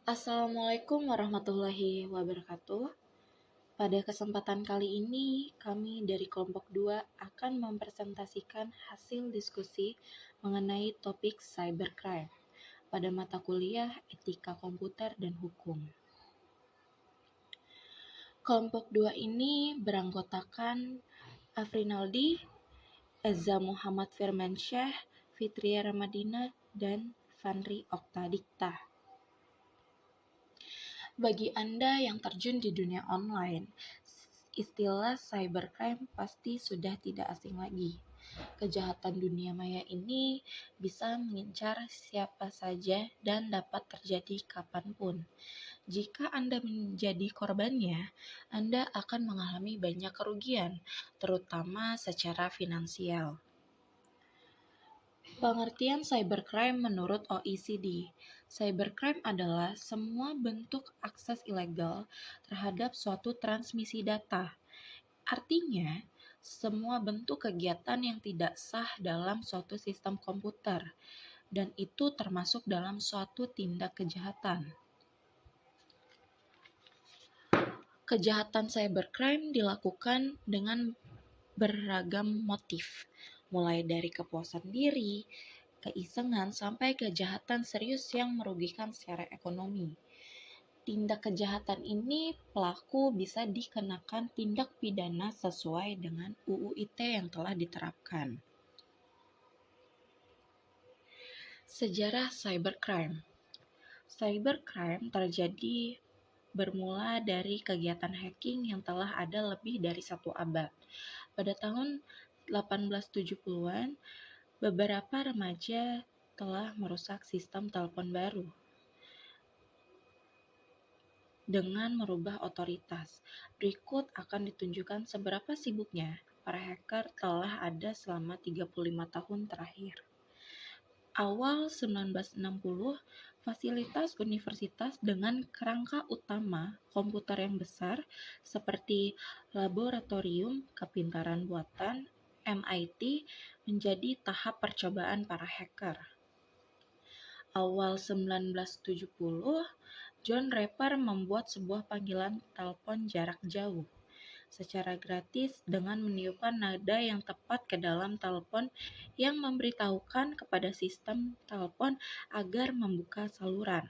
Assalamualaikum warahmatullahi wabarakatuh. Pada kesempatan kali ini, kami dari kelompok 2 akan mempresentasikan hasil diskusi mengenai topik cybercrime pada mata kuliah Etika Komputer dan Hukum. Kelompok 2 ini beranggotakan Afrinaldi, Eza Muhammad Firmansyah, Fitria Ramadina, dan Fanri Oktadikta. Bagi Anda yang terjun di dunia online, istilah cybercrime pasti sudah tidak asing lagi. Kejahatan dunia maya ini bisa mengincar siapa saja dan dapat terjadi kapanpun. Jika Anda menjadi korbannya, Anda akan mengalami banyak kerugian, terutama secara finansial. Pengertian cybercrime menurut OECD. Cybercrime adalah semua bentuk akses ilegal terhadap suatu transmisi data. Artinya, semua bentuk kegiatan yang tidak sah dalam suatu sistem komputer, dan itu termasuk dalam suatu tindak kejahatan. Kejahatan cybercrime dilakukan dengan beragam motif, mulai dari kepuasan diri, keisengan, sampai kejahatan serius yang merugikan secara ekonomi. Tindak kejahatan ini pelaku bisa dikenakan tindak pidana sesuai dengan UU ITE yang telah diterapkan. Sejarah cybercrime. Cybercrime terjadi bermula dari kegiatan hacking yang telah ada lebih dari 1 abad. Pada tahun 1870-an, beberapa remaja telah merusak sistem telepon baru dengan merubah otoritas. Berikut akan ditunjukkan seberapa sibuknya para hacker telah ada selama 35 tahun terakhir. Awal 1960, fasilitas universitas dengan kerangka utama komputer yang besar seperti Laboratorium Kepintaran Buatan MIT menjadi tahap percobaan para hacker. Awal 1970, John Draper membuat sebuah panggilan telepon jarak jauh secara gratis dengan meniupkan nada yang tepat ke dalam telepon yang memberitahukan kepada sistem telepon agar membuka saluran.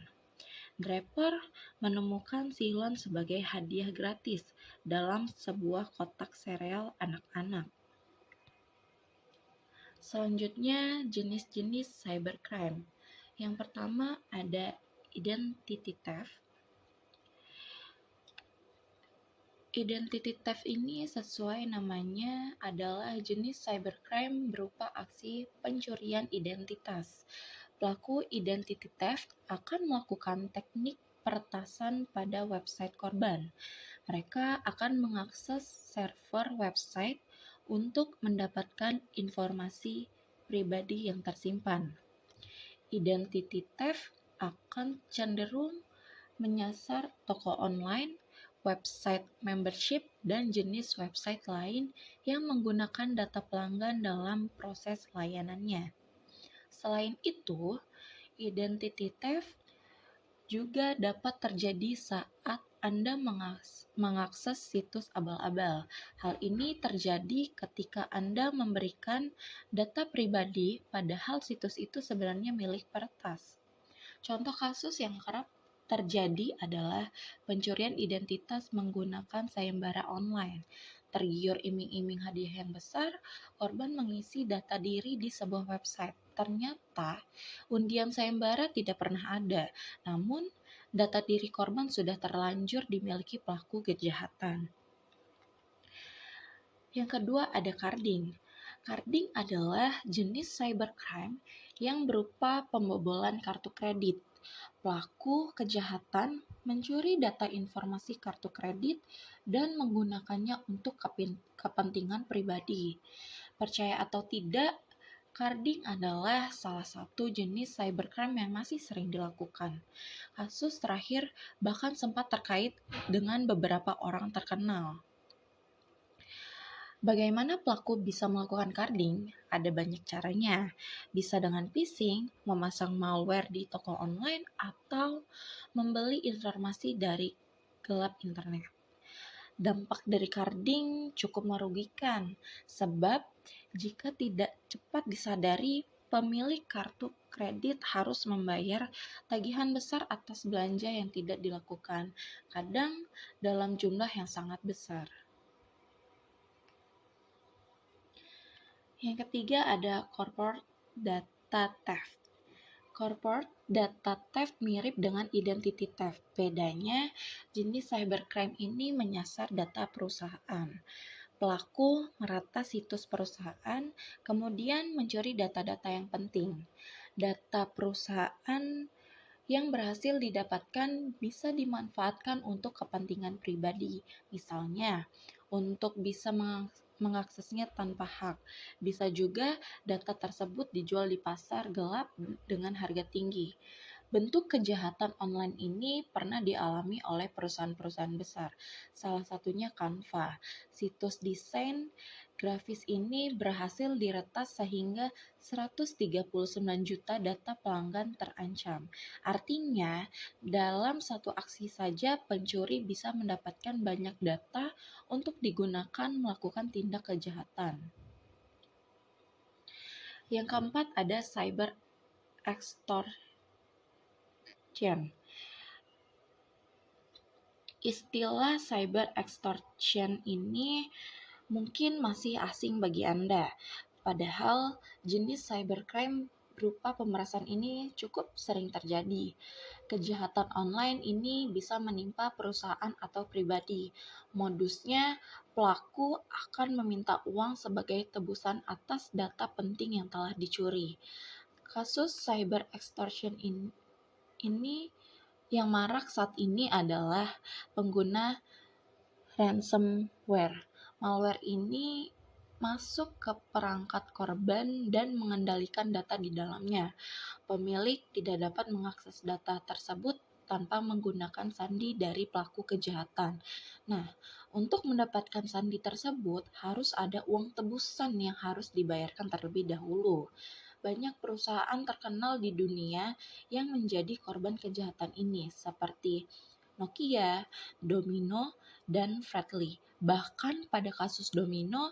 Draper menemukan silon sebagai hadiah gratis dalam sebuah kotak sereal anak-anak. Selanjutnya, jenis-jenis cybercrime. Yang pertama ada identity theft. Identity theft ini sesuai namanya adalah jenis cybercrime berupa aksi pencurian identitas. Pelaku identity theft akan melakukan teknik peretasan pada website korban. Mereka akan mengakses server website untuk mendapatkan informasi pribadi yang tersimpan. Identity theft akan cenderung menyasar toko online, website membership, dan jenis website lain yang menggunakan data pelanggan dalam proses layanannya. Selain itu, identity theft juga dapat terjadi saat Anda mengakses situs abal-abal. Hal ini terjadi ketika Anda memberikan data pribadi padahal situs itu sebenarnya milik peretas. Contoh kasus yang kerap terjadi adalah pencurian identitas menggunakan sayembara online. Tergiur iming-iming hadiah yang besar, korban mengisi data diri di sebuah website. Ternyata undian sayembara tidak pernah ada, namun data diri korban sudah terlanjur dimiliki pelaku kejahatan. Yang kedua ada carding. Carding adalah jenis cybercrime yang berupa pembobolan kartu kredit. Pelaku kejahatan mencuri data informasi kartu kredit dan menggunakannya untuk kepentingan pribadi. Percaya atau tidak, carding adalah salah satu jenis cybercrime yang masih sering dilakukan. Kasus terakhir bahkan sempat terkait dengan beberapa orang terkenal. Bagaimana pelaku bisa melakukan carding? Ada banyak caranya. Bisa dengan phishing, memasang malware di toko online, atau membeli informasi dari gelap internet. Dampak dari carding cukup merugikan, sebab jika tidak cepat disadari, pemilik kartu kredit harus membayar tagihan besar atas belanja yang tidak dilakukan, kadang dalam jumlah yang sangat besar. Yang ketiga ada corporate data theft. Corporate data theft mirip dengan identity theft. Bedanya, jenis cybercrime ini menyasar data perusahaan. Pelaku meretas situs perusahaan, kemudian mencuri data-data yang penting. Data perusahaan yang berhasil didapatkan bisa dimanfaatkan untuk kepentingan pribadi, misalnya untuk bisa mengaksesnya tanpa hak. Bisa juga data tersebut dijual di pasar gelap dengan harga tinggi. Bentuk kejahatan online ini pernah dialami oleh perusahaan-perusahaan besar, salah satunya Canva. Situs desain grafis ini berhasil diretas sehingga 139 juta data pelanggan terancam. Artinya, dalam satu aksi saja pencuri bisa mendapatkan banyak data untuk digunakan melakukan tindak kejahatan. Yang keempat ada cyber extortion. Istilah cyber extortion ini mungkin masih asing bagi Anda, padahal jenis cybercrime berupa pemerasan ini cukup sering terjadi. Kejahatan online ini bisa menimpa perusahaan atau pribadi. Modusnya, pelaku akan meminta uang sebagai tebusan atas data penting yang telah dicuri. Kasus cyber extortion ini yang marak saat ini adalah pengguna ransomware. Malware ini masuk ke perangkat korban dan mengendalikan data di dalamnya. Pemilik tidak dapat mengakses data tersebut tanpa menggunakan sandi dari pelaku kejahatan. Nah, untuk mendapatkan sandi tersebut harus ada uang tebusan yang harus dibayarkan terlebih dahulu. Banyak perusahaan terkenal di dunia yang menjadi korban kejahatan ini, seperti Nokia, Domino, dan Fratly. Bahkan pada kasus Domino,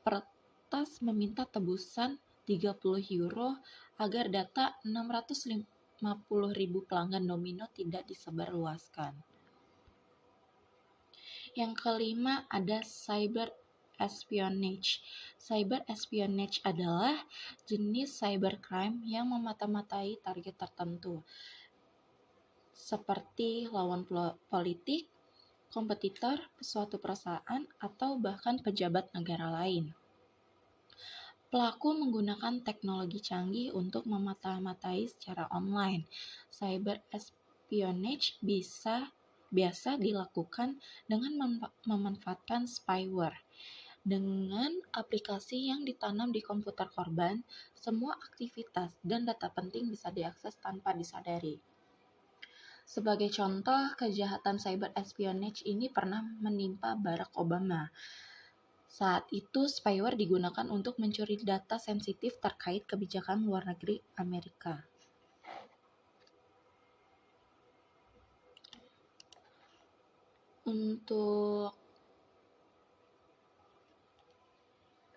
peretas meminta tebusan 30 euro agar data 650.000 pelanggan Domino tidak disebarluaskan. Yang kelima ada cyber espionage. Cyber espionage adalah jenis cybercrime yang memata-matai target tertentu, seperti lawan politik, kompetitor, suatu perusahaan, atau bahkan pejabat negara lain. Pelaku menggunakan teknologi canggih untuk memata-matai secara online. Cyber espionage biasa dilakukan dengan memanfaatkan spyware. Dengan aplikasi yang ditanam di komputer korban, semua aktivitas dan data penting bisa diakses tanpa disadari. Sebagai contoh, kejahatan cyber espionage ini pernah menimpa Barack Obama. Saat itu, spyware digunakan untuk mencuri data sensitif terkait kebijakan luar negeri Amerika. Untuk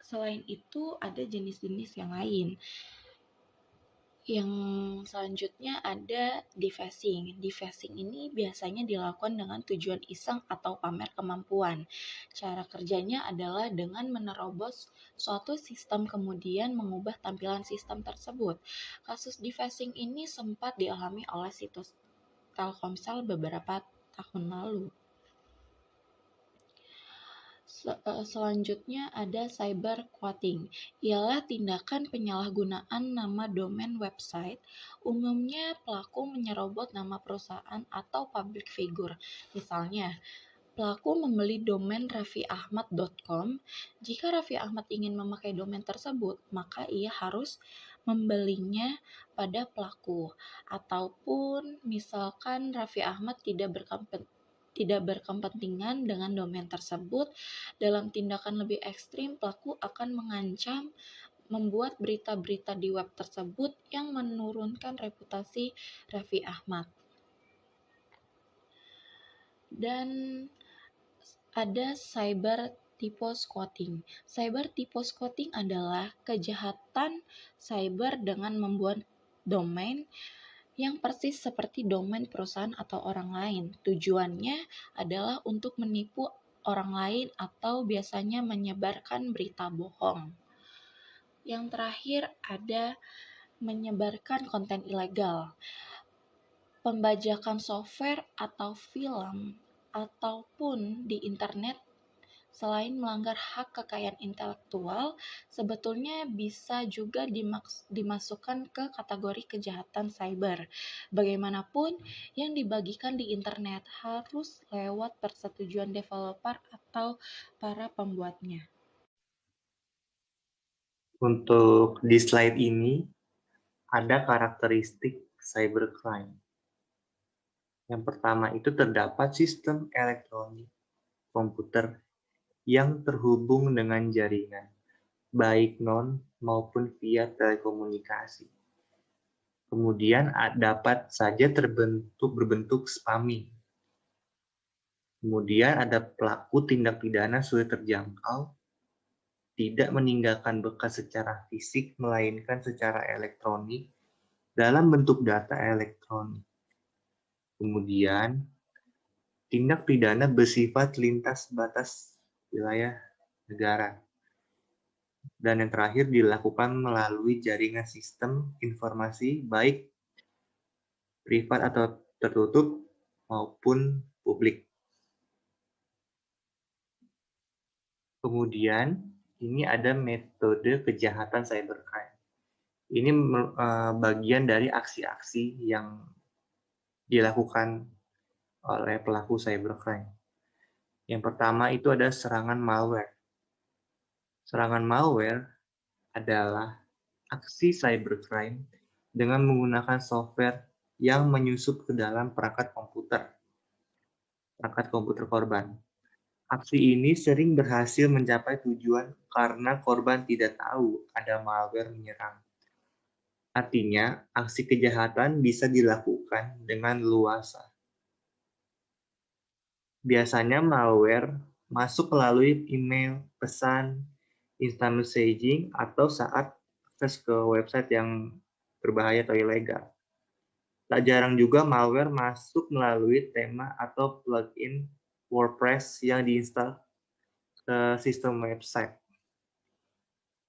selain itu, ada jenis-jenis yang lain. Yang selanjutnya ada defacing. Defacing ini biasanya dilakukan dengan tujuan iseng atau pamer kemampuan. Cara kerjanya adalah dengan menerobos suatu sistem kemudian mengubah tampilan sistem tersebut. Kasus defacing ini sempat dialami oleh situs Telkomsel beberapa tahun lalu. Selanjutnya ada cyberquatting, ialah tindakan penyalahgunaan nama domain website. Umumnya pelaku menyerobot nama perusahaan atau public figure. Misalnya, pelaku membeli domain raffiahmad.com. Jika Raffi Ahmad ingin memakai domain tersebut, maka ia harus membelinya pada pelaku. Ataupun misalkan Raffi Ahmad tidak berkepentingan dengan domain tersebut, dalam tindakan lebih ekstrim, pelaku akan mengancam membuat berita-berita di web tersebut yang menurunkan reputasi Raffi Ahmad. Dan ada cyber typo squatting. Cyber typo squatting adalah kejahatan cyber dengan membuat domain yang persis seperti domain perusahaan atau orang lain. Tujuannya adalah untuk menipu orang lain atau biasanya menyebarkan berita bohong. Yang terakhir ada menyebarkan konten ilegal. Pembajakan software atau film ataupun di internet selain melanggar hak kekayaan intelektual, sebetulnya bisa juga dimasukkan ke kategori kejahatan cyber. Bagaimanapun, yang dibagikan di internet harus lewat persetujuan developer atau para pembuatnya. Untuk di slide ini, ada karakteristik cybercrime. Yang pertama itu terdapat sistem elektronik komputer yang terhubung dengan jaringan, baik non maupun via telekomunikasi. Kemudian dapat saja berbentuk spamming. Kemudian ada pelaku tindak pidana sulit terjangkau, tidak meninggalkan bekas secara fisik, melainkan secara elektronik dalam bentuk data elektronik. Kemudian, tindak pidana bersifat lintas batas wilayah negara. Dan yang terakhir dilakukan melalui jaringan sistem informasi baik privat atau tertutup maupun publik. Kemudian, ini ada metode kejahatan cybercrime. Ini bagian dari aksi-aksi yang dilakukan oleh pelaku cybercrime. Yang pertama itu ada serangan malware. Serangan malware adalah aksi cybercrime dengan menggunakan software yang menyusup ke dalam perangkat komputer korban. Aksi ini sering berhasil mencapai tujuan karena korban tidak tahu ada malware menyerang. Artinya, aksi kejahatan bisa dilakukan dengan luasa. Biasanya malware masuk melalui email, pesan, instant messaging, atau saat akses ke website yang berbahaya atau ilegal. Tak jarang juga malware masuk melalui tema atau plugin WordPress yang diinstal ke sistem website.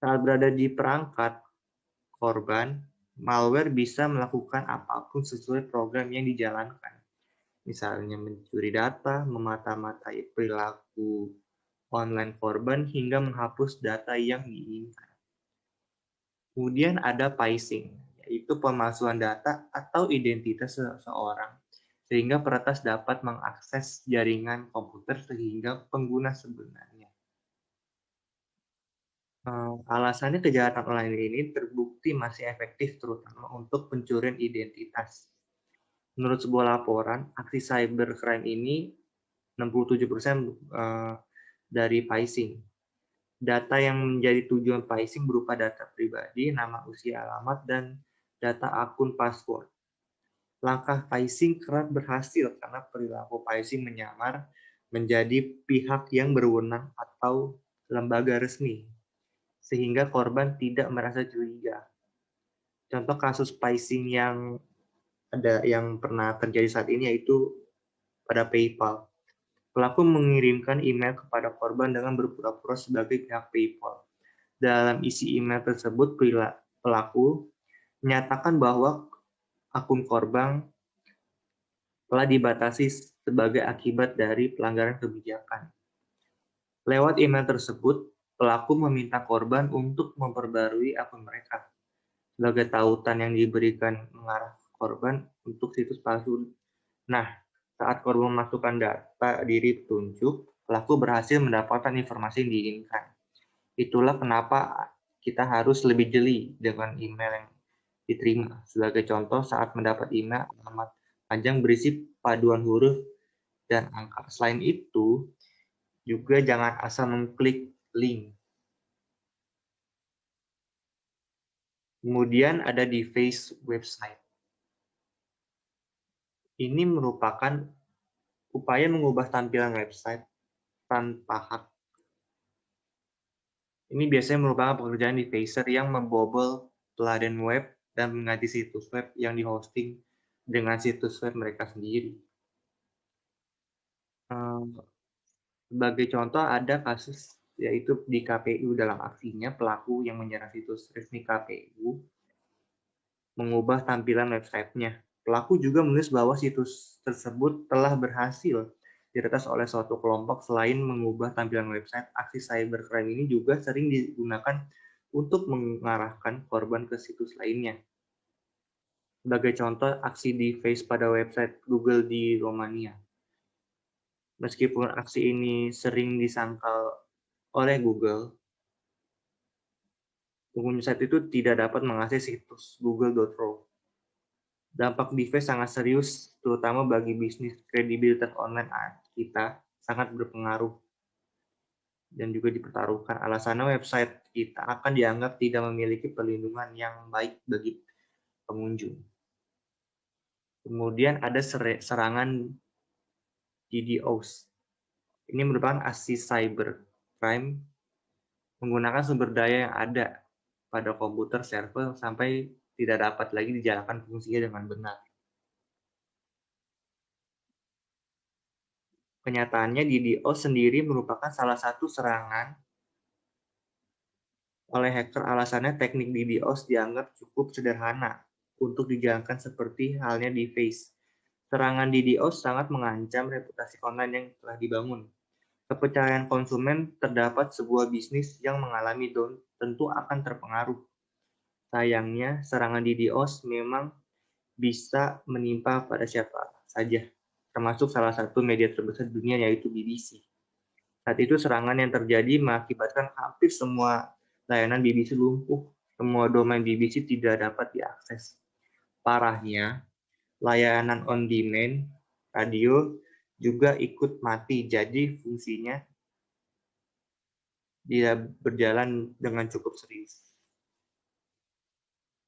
Saat berada di perangkat korban, malware bisa melakukan apapun sesuai program yang dijalankan. Misalnya mencuri data, memata-matai perilaku online korban, hingga menghapus data yang diinginkan. Kemudian ada phishing, yaitu pemalsuan data atau identitas seseorang, sehingga peretas dapat mengakses jaringan komputer sehingga pengguna sebenarnya. Alasannya kejahatan online ini terbukti masih efektif terutama untuk pencurian identitas. Menurut sebuah laporan, aksi cybercrime ini 67% dari phishing. Data yang menjadi tujuan phishing berupa data pribadi, nama, usia, alamat, dan data akun password. Langkah phishing kerap berhasil karena perilaku phishing menyamar menjadi pihak yang berwenang atau lembaga resmi, sehingga korban tidak merasa curiga. Contoh kasus phishing yang pernah terjadi saat ini yaitu pada PayPal. Pelaku mengirimkan email kepada korban dengan berpura-pura sebagai pihak PayPal. Dalam isi email tersebut, pelaku menyatakan bahwa akun korban telah dibatasi sebagai akibat dari pelanggaran kebijakan. Lewat email tersebut, pelaku meminta korban untuk memperbarui akun mereka. Sebagai tautan yang diberikan mengarah korban untuk situs palsu. Nah, saat korban memasukkan data diri petunjuk, pelaku berhasil mendapatkan informasi yang diinginkan. Itulah kenapa kita harus lebih jeli dengan email yang diterima. Sebagai contoh, saat mendapat email alamat panjang berisi paduan huruf dan angka. Selain itu, juga jangan asal mengklik link. Kemudian ada device website. Ini merupakan Upaya mengubah tampilan website tanpa hak. Ini biasanya merupakan pekerjaan defacer yang membobol pelarian web dan mengganti situs web yang dihosting dengan situs web mereka sendiri. Sebagai contoh ada kasus yaitu di KPU dalam aksinya pelaku yang menyerang situs resmi KPU mengubah tampilan websitenya. Pelaku juga menulis bahwa situs tersebut telah berhasil diretas oleh suatu kelompok. Selain mengubah tampilan website, aksi cybercrime ini juga sering digunakan untuk mengarahkan korban ke situs lainnya. Sebagai contoh, aksi deface pada website Google di Romania. Meskipun aksi ini sering disangkal oleh Google, pengunjung site itu tidak dapat mengakses situs google.ro. Dampak deface sangat serius, terutama bagi bisnis. Kredibilitas online kita sangat berpengaruh dan juga dipertaruhkan. Alasannya website kita akan dianggap tidak memiliki perlindungan yang baik bagi pengunjung. Kemudian ada serangan DDoS. Ini merupakan aksi cybercrime menggunakan sumber daya yang ada pada komputer server sampai tidak dapat lagi dijalankan fungsinya dengan benar. Kenyataannya DDoS sendiri merupakan salah satu serangan oleh hacker. Alasannya teknik DDoS dianggap cukup sederhana untuk dijalankan seperti halnya deface. Serangan DDoS sangat mengancam reputasi online yang telah dibangun. Kepercayaan konsumen terdapat sebuah bisnis yang mengalami down tentu akan terpengaruh. Sayangnya, serangan DDoS memang bisa menimpa pada siapa saja, termasuk salah satu media terbesar di dunia yaitu BBC. Saat itu serangan yang terjadi mengakibatkan hampir semua layanan BBC lumpuh. Semua domain BBC tidak dapat diakses. Parahnya, layanan on-demand radio juga ikut mati, jadi fungsinya tidak berjalan dengan cukup serius.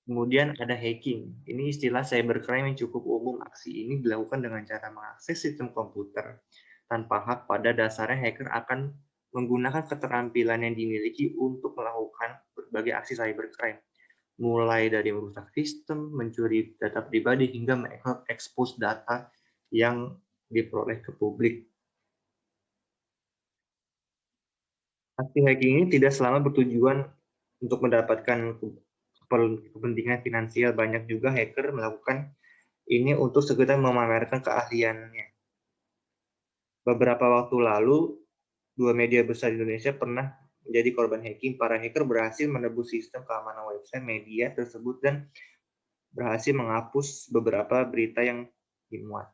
Kemudian ada hacking. Ini istilah cybercrime yang cukup umum. Aksi ini dilakukan dengan cara mengakses sistem komputer tanpa hak. Pada dasarnya hacker akan menggunakan keterampilan yang dimiliki untuk melakukan berbagai aksi cybercrime. Mulai dari merusak sistem, mencuri data pribadi, hingga mengekspos data yang diperoleh ke publik. Aksi hacking ini tidak selalu bertujuan untuk mendapatkan kepentingan finansial. Banyak juga hacker melakukan ini untuk sekedar memamerkan keahliannya. Beberapa waktu lalu, dua media besar di Indonesia pernah menjadi korban hacking. Para hacker berhasil menebus sistem keamanan website media tersebut dan berhasil menghapus beberapa berita yang dimuat.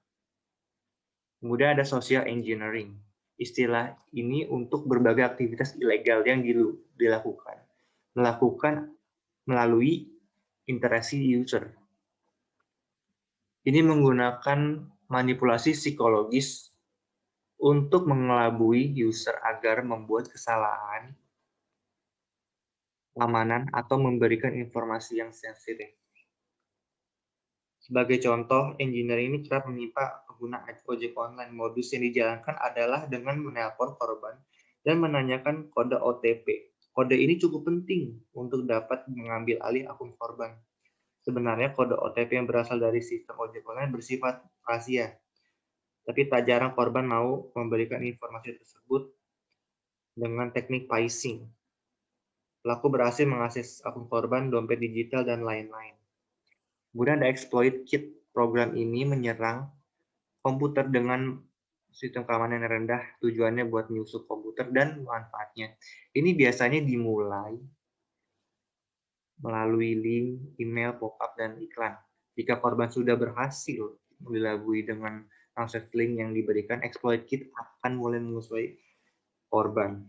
Kemudian ada social engineering. Istilah ini untuk berbagai aktivitas ilegal yang dilakukan melalui interaksi user. Ini menggunakan manipulasi psikologis untuk mengelabui user agar membuat kesalahan keamanan atau memberikan informasi yang sensitif. Sebagai contoh, engineering ini kerap menimpa pengguna ojek online. Modus yang dijalankan adalah dengan menelpon korban dan menanyakan kode OTP. Kode ini cukup penting untuk dapat mengambil alih akun korban. Sebenarnya kode OTP yang berasal dari sistem ojek online bersifat rahasia, tapi tak jarang korban mau memberikan informasi tersebut dengan teknik phishing. Pelaku berhasil mengakses akun korban, dompet digital, dan lain-lain. Kemudian ada exploit kit. Program ini menyerang komputer dengan sistem keamanan yang rendah. Tujuannya buat menyusup komputer dan manfaatnya. Ini biasanya dimulai melalui link, email, pop-up, dan iklan. Jika korban sudah berhasil dilabui dengan akses link yang diberikan, exploit kit akan mulai menguasai korban.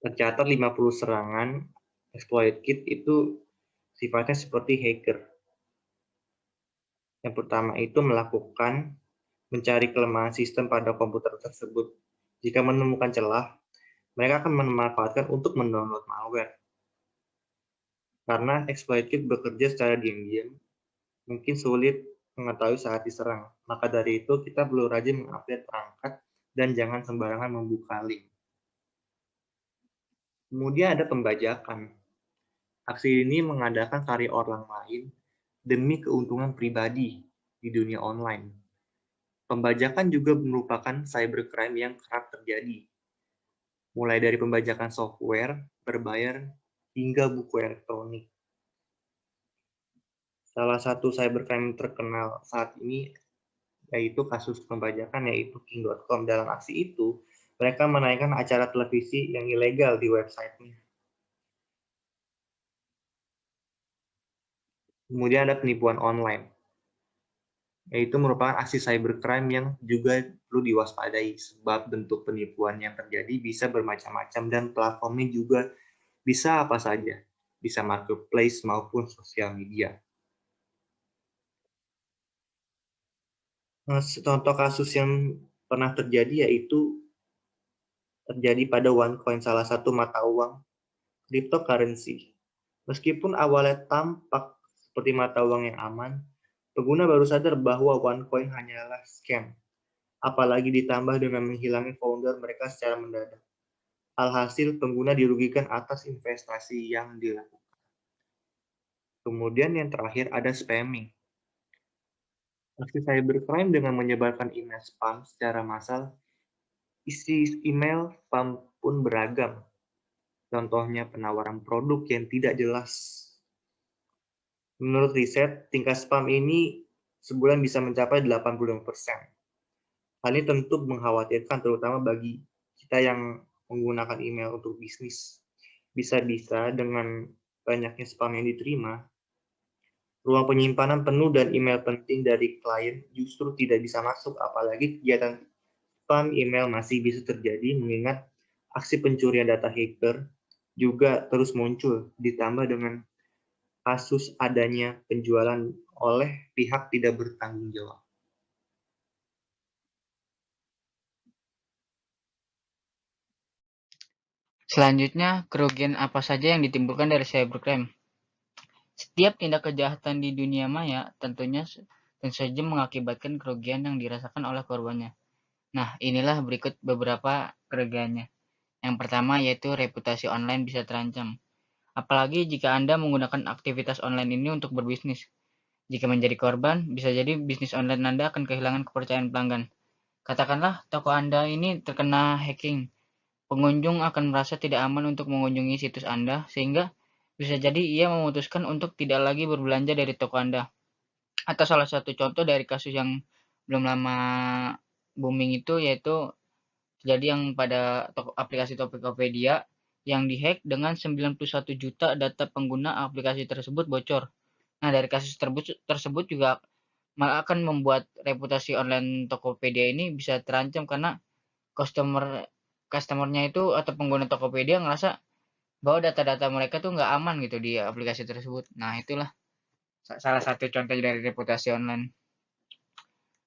Tercatat 50 serangan exploit kit itu sifatnya seperti hacker. Yang pertama itu melakukan mencari kelemahan sistem pada komputer tersebut. Jika menemukan celah, mereka akan memanfaatkan untuk mendownload malware. Karena exploit kit bekerja secara diam-diam, mungkin sulit mengetahui saat diserang. Maka dari itu, kita perlu rajin mengupdate perangkat dan jangan sembarangan membuka link. Kemudian ada pembajakan. Aksi ini mengadakan karya orang lain demi keuntungan pribadi di dunia online. Pembajakan juga merupakan cybercrime yang kerap terjadi, mulai dari pembajakan software berbayar hingga buku elektronik. Salah satu cybercrime terkenal saat ini yaitu kasus pembajakan yaitu King.com. Dalam aksi itu, mereka menaikkan acara televisi yang ilegal di websitenya. Kemudian ada penipuan online, yaitu merupakan aksi cybercrime yang juga perlu diwaspadai sebab bentuk penipuan yang terjadi bisa bermacam-macam dan platformnya juga bisa apa saja, bisa marketplace maupun sosial media. Contoh kasus yang pernah terjadi yaitu terjadi pada OneCoin, salah satu mata uang cryptocurrency. Meskipun awalnya tampak seperti mata uang yang aman, pengguna baru sadar bahwa OneCoin hanyalah scam. Apalagi ditambah dengan menghilangkan founder mereka secara mendadak. Alhasil pengguna dirugikan atas investasi yang dilakukan. Kemudian yang terakhir ada spamming. Aksi cybercrime dengan menyebarkan email spam secara massal, isi email spam pun beragam. Contohnya penawaran produk yang tidak jelas. Menurut riset, tingkat spam ini sebulan bisa mencapai 85%. Hal ini tentu mengkhawatirkan terutama bagi kita yang menggunakan email untuk bisnis. Bisa-bisa dengan banyaknya spam yang diterima, ruang penyimpanan penuh dan email penting dari klien justru tidak bisa masuk, apalagi kegiatan spam email masih bisa terjadi mengingat aksi pencurian data hacker juga terus muncul, ditambah dengan kasus adanya penjualan oleh pihak tidak bertanggung jawab. Selanjutnya, kerugian apa saja yang ditimbulkan dari cybercrime? Setiap tindak kejahatan di dunia maya tentu saja mengakibatkan kerugian yang dirasakan oleh korbannya. Nah, inilah berikut beberapa kerugiannya. Yang pertama yaitu reputasi online bisa terancam. Apalagi jika Anda menggunakan aktivitas online ini untuk berbisnis. Jika menjadi korban, bisa jadi bisnis online Anda akan kehilangan kepercayaan pelanggan. Katakanlah toko Anda ini terkena hacking. Pengunjung akan merasa tidak aman untuk mengunjungi situs Anda, sehingga bisa jadi ia memutuskan untuk tidak lagi berbelanja dari toko Anda. Atau salah satu contoh dari kasus yang belum lama booming itu yaitu jadi yang pada aplikasi Tokopedia yang dihack dengan 91 juta data pengguna aplikasi tersebut bocor. Nah, dari kasus tersebut juga malah akan membuat reputasi online Tokopedia ini bisa terancam karena customernya itu atau pengguna Tokopedia ngerasa bahwa data-data mereka tuh nggak aman gitu di aplikasi tersebut. Nah, itulah salah satu contoh dari reputasi online.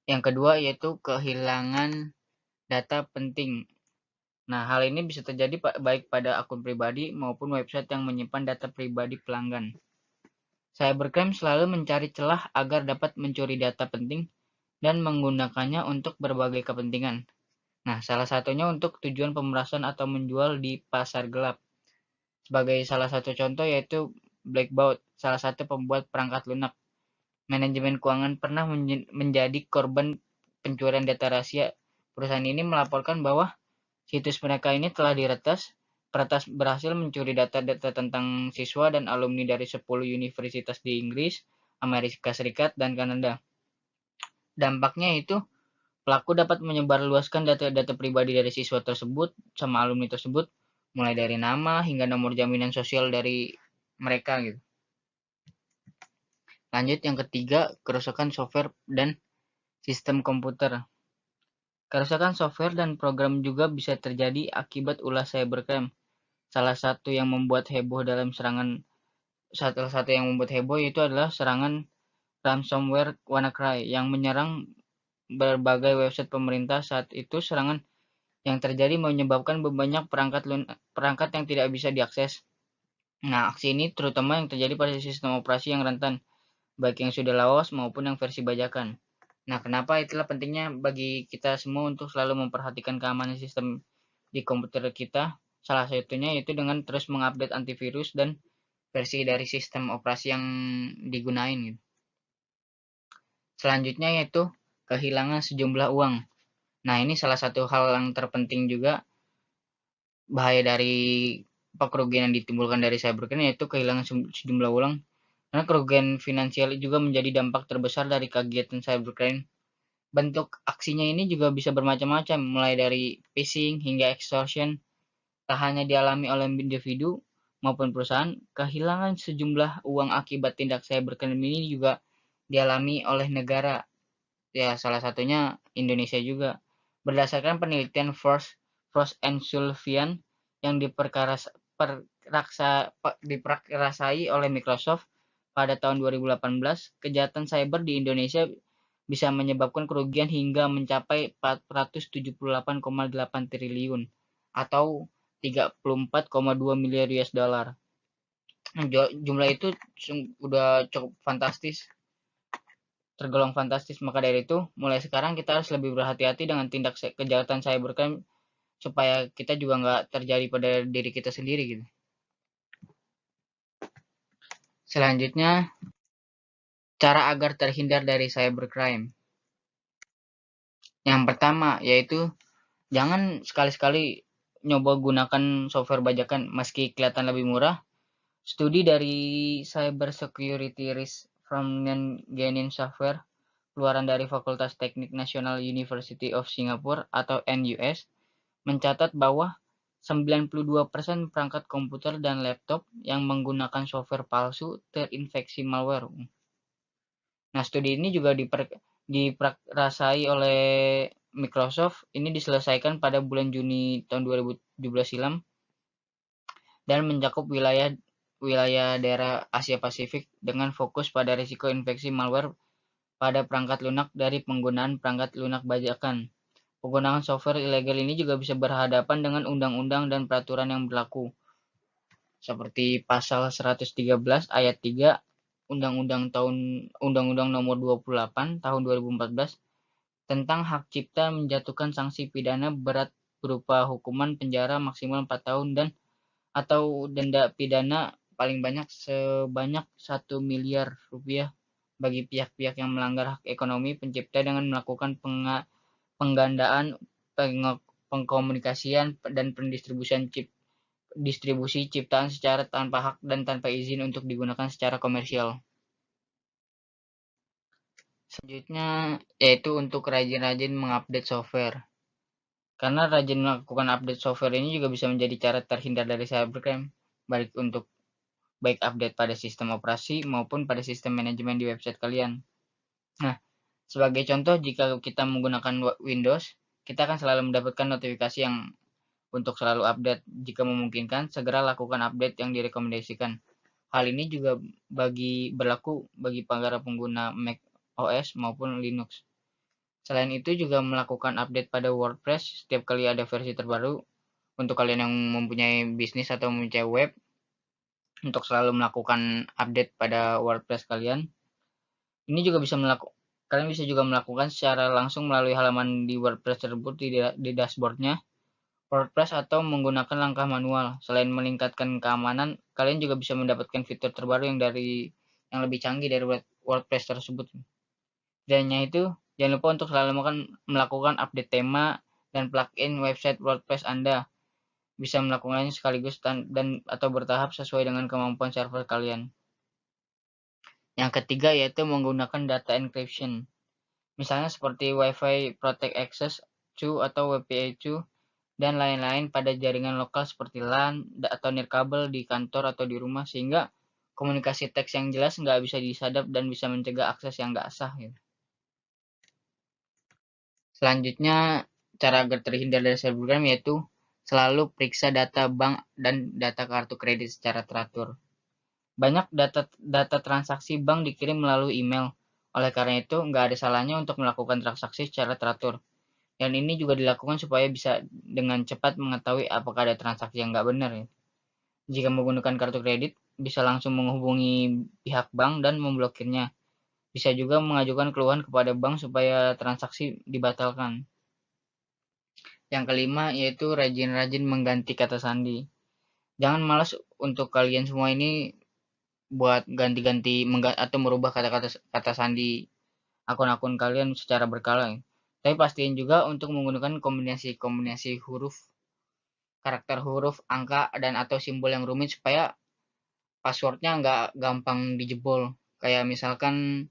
Yang kedua yaitu kehilangan data penting. Nah, hal ini bisa terjadi baik pada akun pribadi maupun website yang menyimpan data pribadi pelanggan. Cybercrime selalu mencari celah agar dapat mencuri data penting dan menggunakannya untuk berbagai kepentingan. Nah, salah satunya untuk tujuan pemerasan atau menjual di pasar gelap. Sebagai salah satu contoh yaitu Blackbaud, salah satu pembuat perangkat lunak. Manajemen keuangan pernah menjadi korban pencurian data rahasia. Perusahaan ini melaporkan bahwa situs mereka ini telah diretas. Peretas berhasil mencuri data-data tentang siswa dan alumni dari 10 universitas di Inggris, Amerika Serikat, dan Kanada. Dampaknya itu pelaku dapat menyebarluaskan data-data pribadi dari siswa tersebut sama alumni tersebut, mulai dari nama hingga nomor jaminan sosial dari mereka gitu. Lanjut yang ketiga, kerusakan software dan sistem komputer. Kerusakan software dan program juga bisa terjadi akibat ulah cybercrime. Salah satu yang membuat heboh yaitu adalah serangan ransomware WannaCry yang menyerang berbagai website pemerintah. Saat itu serangan yang terjadi menyebabkan banyak perangkat yang tidak bisa diakses. Nah, aksi ini terutama yang terjadi pada sistem operasi yang rentan. baik yang sudah lawas maupun yang versi bajakan. Nah, kenapa itulah pentingnya bagi kita semua untuk selalu memperhatikan keamanan sistem di komputer kita. Salah satunya yaitu dengan terus mengupdate antivirus dan versi dari sistem operasi yang digunain gitu. Selanjutnya yaitu kehilangan sejumlah uang. Nah, ini salah satu hal yang terpenting juga, bahaya dari kerugian yang ditimbulkan dari cybercrime yaitu kehilangan sejumlah uang. Karena kerugian finansial juga menjadi dampak terbesar dari kegiatan cybercrime. Bentuk aksinya ini juga bisa bermacam-macam, mulai dari phishing hingga extortion. Tak hanya dialami oleh individu maupun perusahaan, kehilangan sejumlah uang akibat tindak cybercrime ini juga dialami oleh negara. Ya, salah satunya Indonesia juga. Berdasarkan penelitian Frost and Sullivan yang diperkerasai oleh Microsoft pada tahun 2018, kejahatan cyber di Indonesia bisa menyebabkan kerugian hingga mencapai 478,8 triliun atau 34,2 miliar US dollar. Jumlah itu udah cukup fantastis, tergolong fantastis. Maka dari itu, mulai sekarang kita harus lebih berhati-hati dengan tindak kejahatan cybercrime supaya kita juga nggak terjadi pada diri kita sendiri gitu. Selanjutnya, cara agar terhindar dari cybercrime. Yang pertama yaitu jangan sekali-sekali nyoba gunakan software bajakan meski kelihatan lebih murah. Studi dari Cyber Security Risk from Non-Genuine Software keluaran dari Fakultas Teknik Nasional University of Singapore atau NUS mencatat bahwa 92% perangkat komputer dan laptop yang menggunakan software palsu terinfeksi malware. Nah, studi ini juga diprasai oleh Microsoft. Ini diselesaikan pada bulan Juni tahun 2017 silam dan mencakup wilayah daerah Asia Pasifik dengan fokus pada risiko infeksi malware pada perangkat lunak dari penggunaan perangkat lunak bajakan. Penggunaan software ilegal ini juga bisa berhadapan dengan undang-undang dan peraturan yang berlaku, seperti pasal 113 ayat 3 Undang-Undang Nomor 28 tahun 2014 tentang hak cipta menjatuhkan sanksi pidana berat berupa hukuman penjara maksimal 4 tahun dan atau denda pidana paling banyak sebanyak 1 miliar rupiah bagi pihak-pihak yang melanggar hak ekonomi pencipta dengan melakukan penggandaan, pengkomunikasian, dan distribusi ciptaan secara tanpa hak dan tanpa izin untuk digunakan secara komersial. Selanjutnya yaitu untuk rajin-rajin mengupdate software. Karena rajin melakukan update software ini juga bisa menjadi cara terhindar dari cybercrime, baik update pada sistem operasi maupun pada sistem manajemen di website kalian. Nah, sebagai contoh, jika kita menggunakan Windows, kita akan selalu mendapatkan notifikasi yang untuk selalu update. Jika memungkinkan, segera lakukan update yang direkomendasikan. Hal ini juga berlaku bagi para pengguna Mac OS maupun Linux. Selain itu juga melakukan update pada WordPress setiap kali ada versi terbaru. Untuk kalian yang mempunyai bisnis atau mempunyai web, untuk selalu melakukan update pada WordPress kalian. Ini juga kalian bisa juga melakukan secara langsung melalui halaman di WordPress tersebut di dashboardnya WordPress atau menggunakan langkah manual. Selain meningkatkan keamanan, kalian juga bisa mendapatkan fitur terbaru yang lebih canggih dari WordPress tersebut. Dan itu, jangan lupa untuk selalu melakukan update tema dan plugin website WordPress Anda. Bisa melakukannya sekaligus dan atau bertahap sesuai dengan kemampuan server kalian. Yang ketiga yaitu menggunakan data encryption. Misalnya seperti Wi-Fi Protect Access 2 atau WPA2 dan lain-lain pada jaringan lokal seperti LAN atau nirkabel di kantor atau di rumah, sehingga komunikasi teks yang jelas nggak bisa disadap dan bisa mencegah akses yang nggak sah. Gitu. Selanjutnya, cara agar terhindar dari cybercrime yaitu selalu periksa data bank dan data kartu kredit secara teratur. Banyak data transaksi bank dikirim melalui email. Oleh karena itu, nggak ada salahnya untuk melakukan transaksi secara teratur. Dan ini juga dilakukan supaya bisa dengan cepat mengetahui apakah ada transaksi yang nggak benar. Ya. Jika menggunakan kartu kredit, bisa langsung menghubungi pihak bank dan memblokirnya. Bisa juga mengajukan keluhan kepada bank supaya transaksi dibatalkan. Yang kelima yaitu rajin-rajin mengganti kata sandi. Jangan malas untuk kalian semua ini buat ganti-ganti atau merubah kata sandi akun-akun kalian secara berkala. Tapi pastiin juga untuk menggunakan kombinasi huruf, karakter huruf, angka, dan atau simbol yang rumit supaya passwordnya nggak gampang dijebol. Kayak misalkan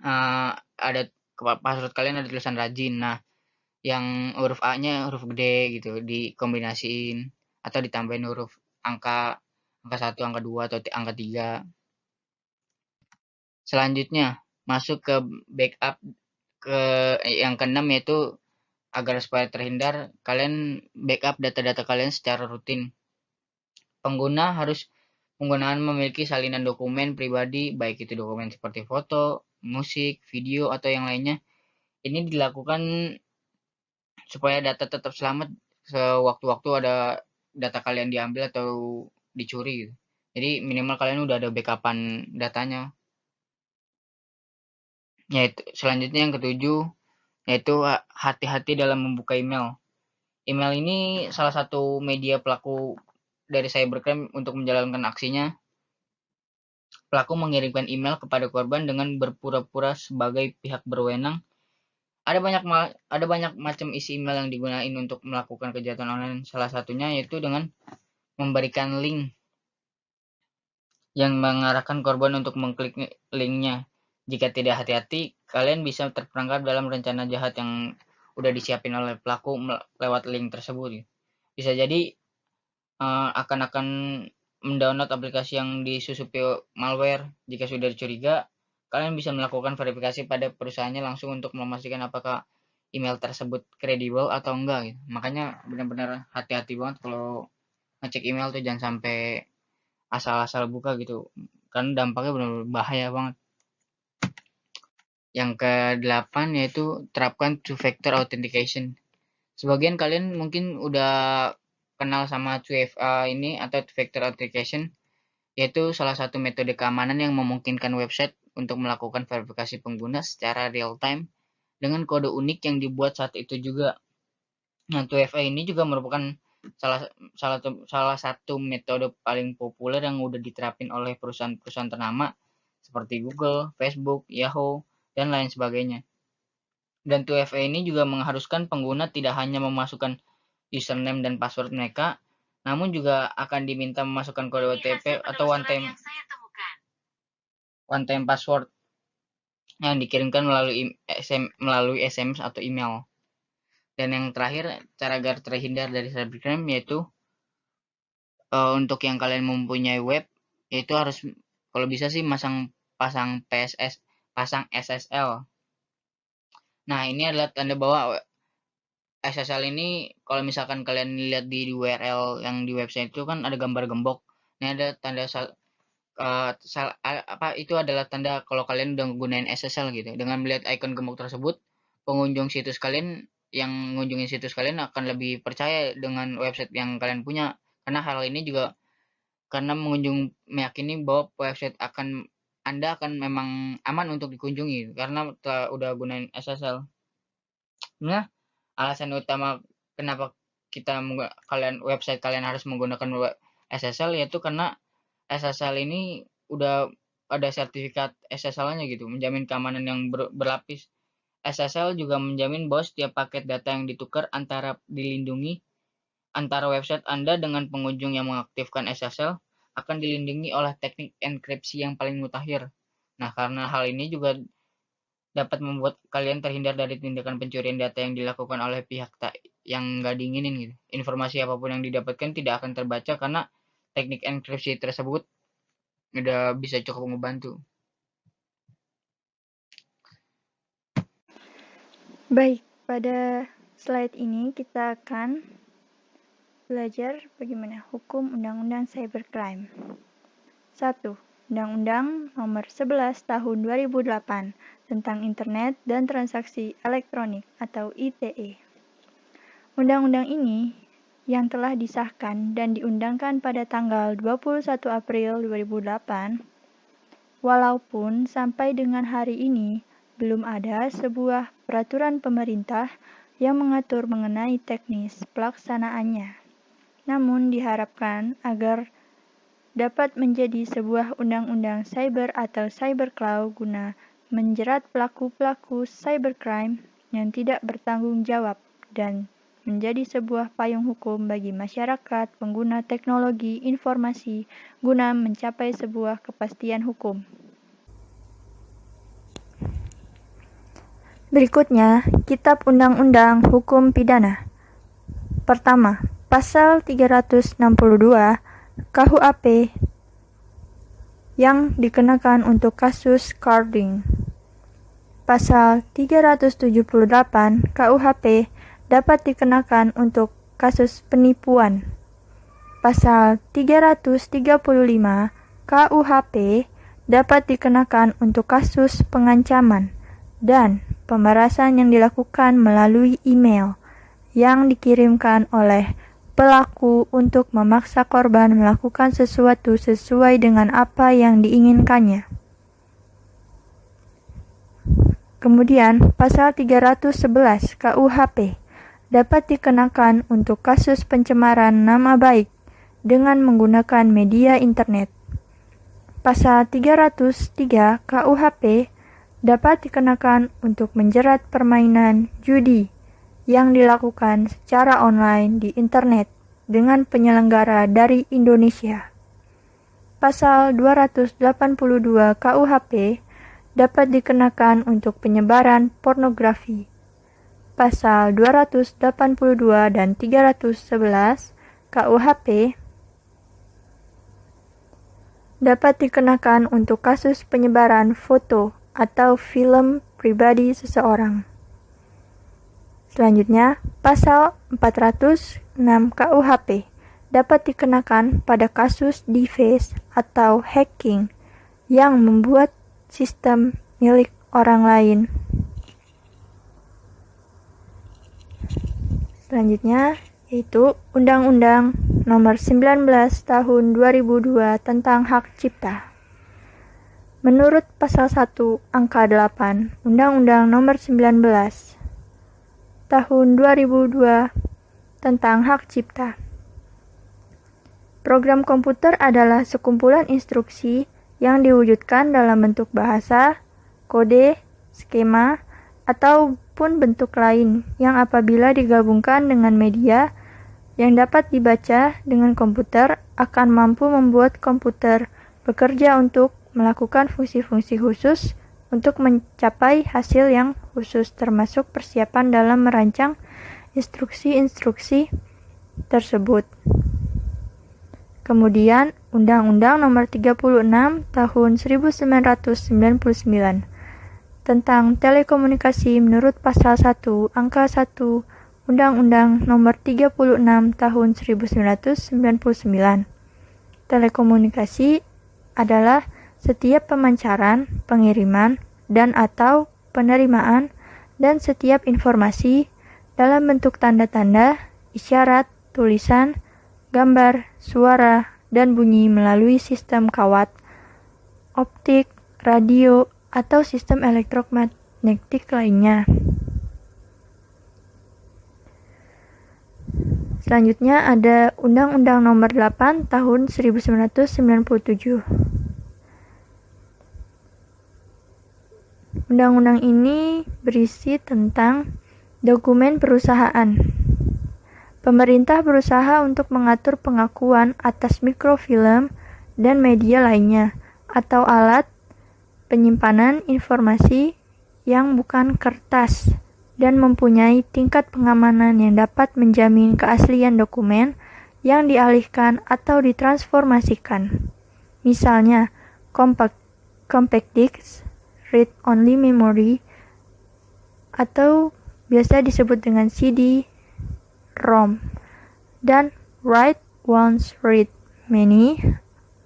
ada password kalian ada tulisan rajin. Nah, yang huruf A-nya huruf gede gitu dikombinasiin atau ditambahin huruf angka 1, angka 2 atau angka 3. Selanjutnya masuk ke backup ke yang keenam yaitu agar supaya terhindar kalian backup data-data kalian secara rutin. Pengguna harus memiliki salinan dokumen pribadi baik itu dokumen seperti foto, musik, video atau yang lainnya. Ini dilakukan supaya data tetap selamat sewaktu-waktu ada data kalian diambil atau dicuri gitu. Jadi minimal kalian udah ada backupan datanya. Yaitu selanjutnya yang ketujuh yaitu hati-hati dalam membuka email. Email ini salah satu media pelaku dari cybercrime untuk menjalankan aksinya. Pelaku mengirimkan email kepada korban dengan berpura-pura sebagai pihak berwenang. Ada banyak macam isi email yang digunakan untuk melakukan kejahatan online. Salah satunya yaitu dengan memberikan link yang mengarahkan korban untuk mengklik linknya. Jika tidak hati-hati, kalian bisa terperangkap dalam rencana jahat yang udah disiapin oleh pelaku lewat link tersebut. Bisa jadi akan mendownload aplikasi yang disusupi malware. Jika sudah curiga, kalian bisa melakukan verifikasi pada perusahaannya langsung untuk memastikan apakah email tersebut kredibel atau enggak gitu. Makanya benar-benar hati-hati banget kalau ngecek email tuh, jangan sampai asal-asal buka gitu. Karena dampaknya benar-benar bahaya banget. Yang ke-8 yaitu terapkan two-factor authentication. Sebagian kalian mungkin udah kenal sama 2FA ini atau two-factor authentication, yaitu salah satu metode keamanan yang memungkinkan website untuk melakukan verifikasi pengguna secara real time dengan kode unik yang dibuat saat itu juga. Nah, 2FA ini juga merupakan salah satu metode paling populer yang udah diterapin oleh perusahaan-perusahaan ternama seperti Google, Facebook, Yahoo, dan lain sebagainya. Dan 2FA ini juga mengharuskan pengguna tidak hanya memasukkan username dan password mereka, namun juga akan diminta memasukkan kode OTP atau one time password yang dikirimkan melalui SMS atau email. Dan yang terakhir, cara agar terhindar dari cybercrime yaitu untuk yang kalian mempunyai web, yaitu harus kalau bisa sih pasang SSL. Nah, ini adalah tanda bahwa SSL ini kalau misalkan kalian lihat di URL yang di website itu kan ada gambar gembok. Ini ada tanda itu adalah tanda kalau kalian udah menggunakan SSL gitu. Dengan melihat ikon gembok tersebut, pengunjung situs kalian yang mengunjungi situs kalian akan lebih percaya dengan website yang kalian punya. Karena hal ini juga karena pengunjung meyakini bahwa website Anda akan memang aman untuk dikunjungi karena udah gunain SSL. Nah, alasan utama kenapa website kalian harus menggunakan SSL yaitu karena SSL ini udah ada sertifikat SSL-nya gitu, menjamin keamanan yang berlapis. SSL juga menjamin bahwa setiap paket data yang ditukar dilindungi antara website Anda dengan pengunjung yang mengaktifkan SSL akan dilindungi oleh teknik enkripsi yang paling mutakhir. Nah, karena hal ini juga dapat membuat kalian terhindar dari tindakan pencurian data yang dilakukan oleh pihak yang nggak diinginin gitu. Informasi apapun yang didapatkan tidak akan terbaca karena teknik enkripsi tersebut udah bisa cukup membantu. Baik, pada slide ini kita akan belajar bagaimana hukum Undang-Undang Cybercrime. 1. Undang-Undang Nomor 11 Tahun 2008 tentang Internet dan Transaksi Elektronik atau ITE. Undang-undang ini yang telah disahkan dan diundangkan pada tanggal 21 April 2008 Walaupun sampai dengan hari ini belum ada sebuah peraturan pemerintah yang mengatur mengenai teknis pelaksanaannya. Namun diharapkan agar dapat menjadi sebuah undang-undang cyber atau cyberclaw guna menjerat pelaku-pelaku cybercrime yang tidak bertanggung jawab dan menjadi sebuah payung hukum bagi masyarakat pengguna teknologi informasi guna mencapai sebuah kepastian hukum. Berikutnya, Kitab Undang-Undang Hukum Pidana. Pertama, Pasal 362 KUHP yang dikenakan untuk kasus carding. Pasal 378 KUHP dapat dikenakan untuk kasus penipuan. Pasal 335 KUHP dapat dikenakan untuk kasus pengancaman dan pemerasan yang dilakukan melalui email yang dikirimkan oleh pelaku untuk memaksa korban melakukan sesuatu sesuai dengan apa yang diinginkannya. Kemudian, pasal 311 KUHP dapat dikenakan untuk kasus pencemaran nama baik dengan menggunakan media internet. Pasal 303 KUHP dapat dikenakan untuk menjerat permainan judi yang dilakukan secara online di internet dengan penyelenggara dari Indonesia. Pasal 282 KUHP dapat dikenakan untuk penyebaran pornografi. Pasal 282 dan 311 KUHP dapat dikenakan untuk kasus penyebaran foto atau film pribadi seseorang. Selanjutnya, Pasal 406 KUHP dapat dikenakan pada kasus deface atau hacking yang membuat sistem milik orang lain. Selanjutnya, yaitu Undang-Undang Nomor 19 Tahun 2002 tentang Hak Cipta. Menurut Pasal 1 Angka 8 Undang-Undang Nomor 19 Tahun 2002 tentang Hak Cipta, program komputer adalah sekumpulan instruksi yang diwujudkan dalam bentuk bahasa, kode, skema, ataupun bentuk lain yang apabila digabungkan dengan media yang dapat dibaca dengan komputer akan mampu membuat komputer bekerja untuk melakukan fungsi-fungsi khusus untuk mencapai hasil yang khusus termasuk persiapan dalam merancang instruksi-instruksi tersebut. Kemudian Undang-Undang Nomor 36 Tahun 1999 tentang telekomunikasi menurut Pasal 1 Angka 1 Undang-Undang Nomor 36 Tahun 1999. Telekomunikasi adalah setiap pemancaran, pengiriman, dan atau penerimaan dan setiap informasi dalam bentuk tanda-tanda, isyarat, tulisan, gambar, suara, dan bunyi melalui sistem kawat, optik, radio, atau sistem elektromagnetik lainnya. Selanjutnya ada Undang-Undang Nomor 8 Tahun 1997. Undang-undang ini berisi tentang dokumen perusahaan. Pemerintah berusaha untuk mengatur pengakuan atas mikrofilm dan media lainnya atau alat penyimpanan informasi yang bukan kertas dan mempunyai tingkat pengamanan yang dapat menjamin keaslian dokumen yang dialihkan atau ditransformasikan. Misalnya, compact disc, read-only memory, atau biasa disebut dengan CD, ROM, dan write once, read many,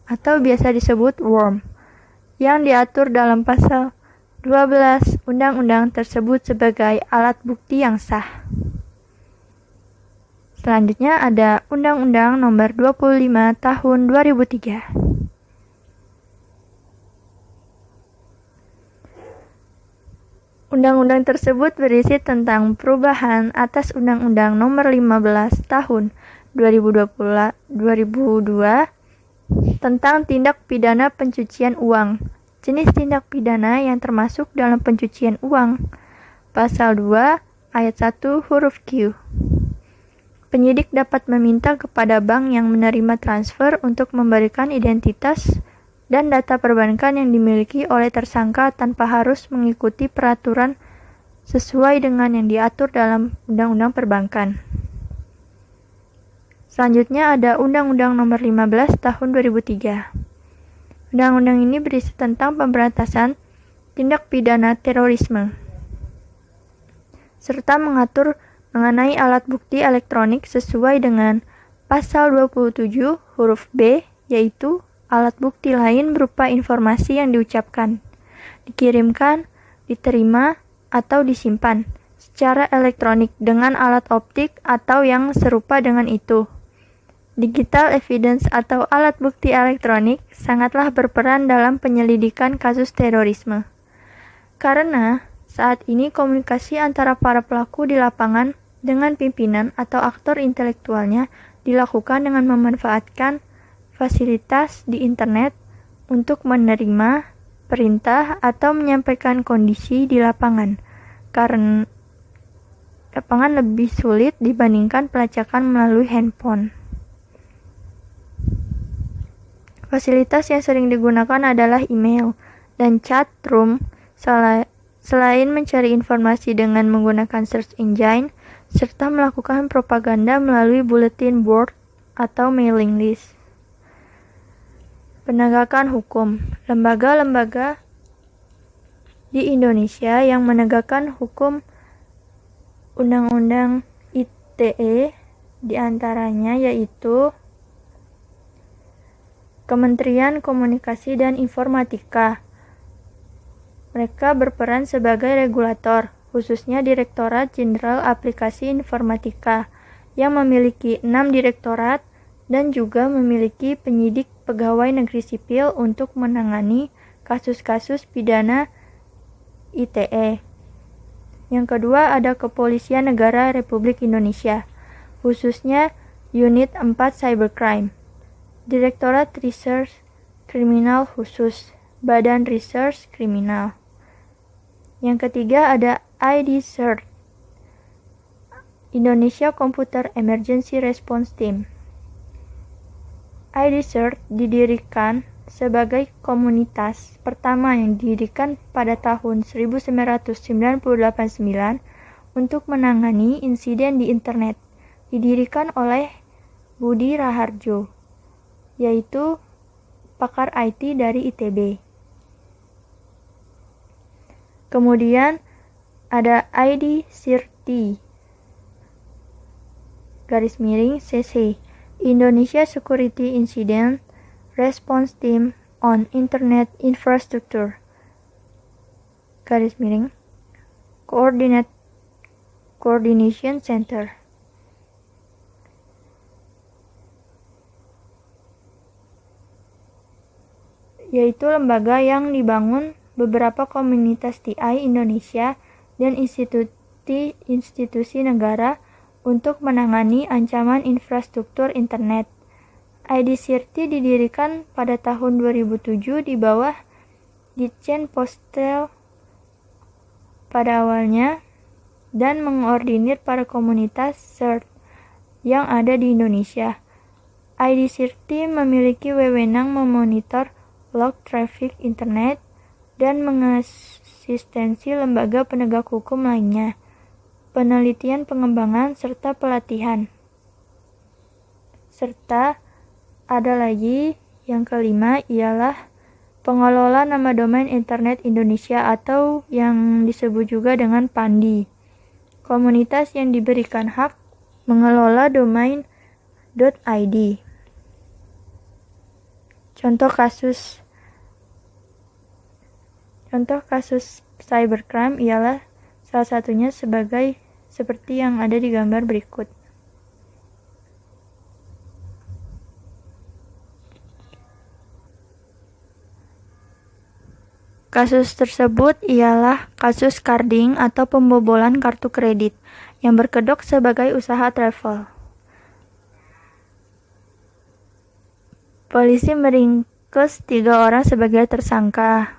atau biasa disebut WORM, yang diatur dalam pasal 12 undang-undang tersebut sebagai alat bukti yang sah. Selanjutnya ada Undang-Undang Nomor 25 Tahun 2003. Undang-undang tersebut berisi tentang perubahan atas Undang-Undang Nomor 15 Tahun 2002 tentang tindak pidana pencucian uang. Jenis tindak pidana yang termasuk dalam pencucian uang. Pasal 2 ayat 1 huruf Q. Penyidik dapat meminta kepada bank yang menerima transfer untuk memberikan identitas dan data perbankan yang dimiliki oleh tersangka tanpa harus mengikuti peraturan sesuai dengan yang diatur dalam Undang-Undang Perbankan. Selanjutnya ada Undang-Undang Nomor 15 Tahun 2003. Undang-undang ini berisi tentang pemberantasan tindak pidana terorisme, serta mengatur mengenai alat bukti elektronik sesuai dengan Pasal 27 huruf B, yaitu alat bukti lain berupa informasi yang diucapkan, dikirimkan, diterima, atau disimpan secara elektronik dengan alat optik atau yang serupa dengan itu. Digital evidence atau alat bukti elektronik sangatlah berperan dalam penyelidikan kasus terorisme. Karena saat ini komunikasi antara para pelaku di lapangan dengan pimpinan atau aktor intelektualnya dilakukan dengan memanfaatkan fasilitas di internet untuk menerima perintah atau menyampaikan kondisi di lapangan, karena lapangan lebih sulit dibandingkan pelacakan melalui handphone. Fasilitas yang sering digunakan adalah email dan chat room. Selain mencari informasi dengan menggunakan search engine, serta melakukan propaganda melalui bulletin board atau mailing list. Penegakan hukum. Lembaga-lembaga di Indonesia yang menegakkan hukum Undang-Undang ITE diantaranya yaitu Kementerian Komunikasi dan Informatika. Mereka berperan sebagai regulator, khususnya Direktorat Jenderal Aplikasi Informatika, yang memiliki 6 direktorat dan juga memiliki penyidik pegawai negeri sipil untuk menangani kasus-kasus pidana ITE. Yang kedua ada Kepolisian Negara Republik Indonesia, khususnya Unit 4 Cybercrime, Direktorat Reserse Kriminal Khusus, Badan Reserse Kriminal. Yang ketiga ada IDCERT, Indonesia Computer Emergency Response Team. IDCERT didirikan sebagai komunitas pertama yang didirikan pada tahun 1998 untuk menangani insiden di internet. Didirikan oleh Budi Raharjo, yaitu pakar IT dari ITB. Kemudian ada IDCERT _CC, Indonesia Security Incident Response Team on Internet Infrastructure Coordination Center. Yaitu lembaga yang dibangun beberapa komunitas TI Indonesia dan institusi negara untuk menangani ancaman infrastruktur internet. IDCERT didirikan pada tahun 2007 di bawah Ditjen Postel pada awalnya dan mengordinir para komunitas CERT yang ada di Indonesia. IDCERT memiliki wewenang memonitor log traffic internet dan mengasistensi lembaga penegak hukum lainnya, penelitian pengembangan, serta pelatihan. Serta ada lagi yang kelima ialah pengelola nama domain internet Indonesia atau yang disebut juga dengan PANDI, komunitas yang diberikan hak mengelola domain .id. Contoh kasus cybercrime ialah salah satunya seperti yang ada di gambar berikut. Kasus tersebut ialah kasus carding atau pembobolan kartu kredit yang berkedok sebagai usaha travel. Polisi meringkus 3 orang sebagai tersangka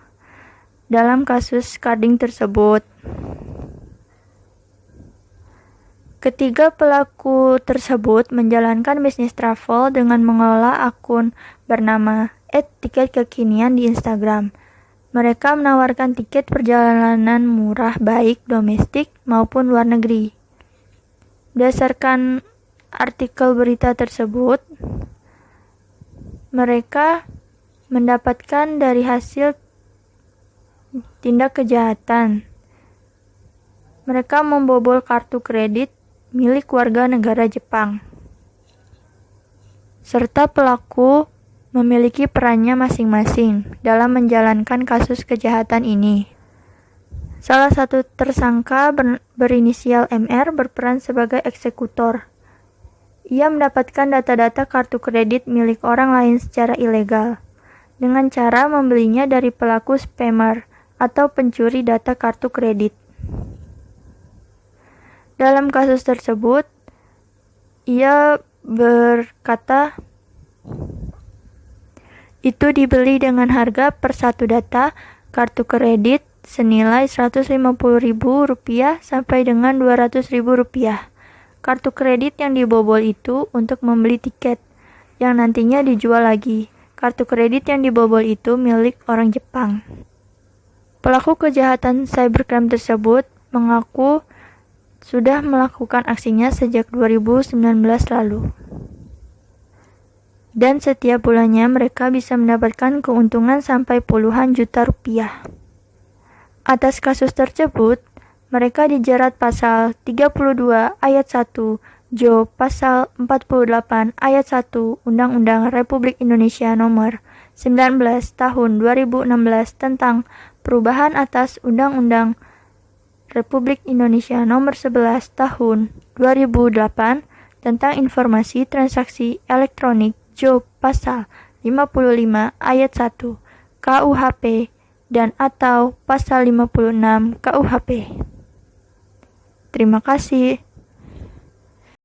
dalam kasus carding tersebut. Ketiga pelaku tersebut menjalankan bisnis travel dengan mengelola akun bernama @tiket_kekinian di Instagram. Mereka menawarkan tiket perjalanan murah baik domestik maupun luar negeri. Berdasarkan artikel berita tersebut, mereka mendapatkan dari hasil tindak kejahatan. Mereka membobol kartu kredit milik warga negara Jepang. Serta pelaku memiliki perannya masing-masing dalam menjalankan kasus kejahatan ini. Salah satu tersangka berinisial MR berperan sebagai eksekutor. Ia mendapatkan data-data kartu kredit milik orang lain secara ilegal dengan cara membelinya dari pelaku spammer atau pencuri data kartu kredit. Dalam kasus tersebut, ia berkata itu dibeli dengan harga per satu data kartu kredit senilai Rp150.000 sampai dengan Rp200.000. Kartu kredit yang dibobol itu untuk membeli tiket yang nantinya dijual lagi. Kartu kredit yang dibobol itu milik orang Jepang. Pelaku kejahatan cybercrime tersebut mengaku sudah melakukan aksinya sejak 2019 lalu. Dan setiap bulannya mereka bisa mendapatkan keuntungan sampai puluhan juta rupiah. Atas kasus tersebut, mereka dijerat pasal 32 ayat 1 Jo pasal 48 ayat 1 Undang-Undang Republik Indonesia Nomor 19 Tahun 2016 tentang perubahan atas Undang-Undang Republik Indonesia Nomor 11 Tahun 2008 tentang informasi transaksi elektronik Jo pasal 55 ayat 1 KUHP dan atau pasal 56 KUHP. Terima kasih.